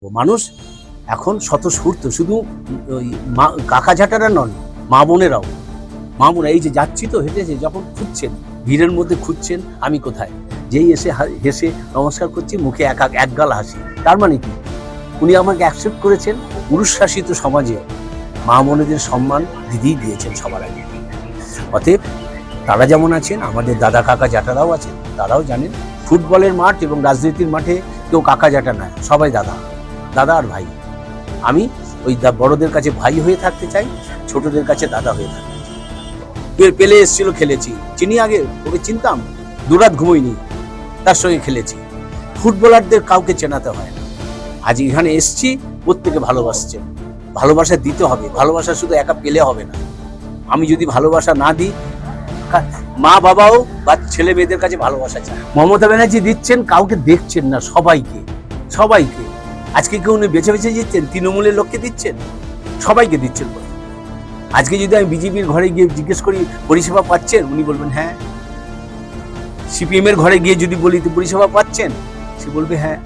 মানুষ এখন স্বতঃস্ফূর্ত, শুধু ওই কাকা ঝাঁটারা নন, মা বোনেরাও। মা বোনেরা এই যে যাচ্ছি তো হেঁটেছে, যখন খুঁজছেন ভিড়ের মধ্যে খুঁজছেন আমি কোথায়, যেই এসে হেসে নমস্কার করছি, মুখে এক গাল হাসি। তার মানে কি, উনি আমাকে অ্যাকসেপ্ট করেছেন। পুরুষ শাসিত সমাজে মা বোনেদের সম্মান দিদিই দিয়েছেন সবার আগে। অতএব তারা যেমন আছেন, আমাদের দাদা কাকা জ্যাঠারাও আছেন, তারাও জানেন ফুটবলের মাঠ এবং রাজনীতির মাঠে কেউ কাকা জ্যাঠা নয়, সবাই দাদা আর ভাই। আমি ওই বড়দের কাছে ভাই হয়ে থাকতে চাই, ছোটদের কাছে দাদা হয়ে থাকতে চাই। পেলে এসেছিল, খেলেছি, চিনি আগে, ওকে চিনতাম, দুরাত ঘুমোইনি, তার সঙ্গে খেলেছি। ফুটবলারদের কাউকে চেনাতে হয় না। আজ এখানে এসছি, প্রত্যেকে ভালোবাসছেন, ভালোবাসা দিতে হবে। ভালোবাসা শুধু একা পেলে হবে না। আমি যদি ভালোবাসা না দিই, মা বাবাও বা ছেলে মেয়েদের কাছে ভালোবাসা চায়। মমতা ব্যানার্জি দিচ্ছেন, কাউকে দেখছেন না, সবাইকে। আজকে কেউ উনি বেছে বেছে দিচ্ছেন, তৃণমূলের লোককে দিচ্ছেন, সবাইকে দিচ্ছেন। আজকে যদি আমি বিজেপির ঘরে গিয়ে জিজ্ঞেস করি পরিষেবা পাচ্ছেন, উনি বলবেন হ্যাঁ। সিপিএম এর ঘরে গিয়ে যদি বলি পরিষেবা পাচ্ছেন, সে বলবে হ্যাঁ।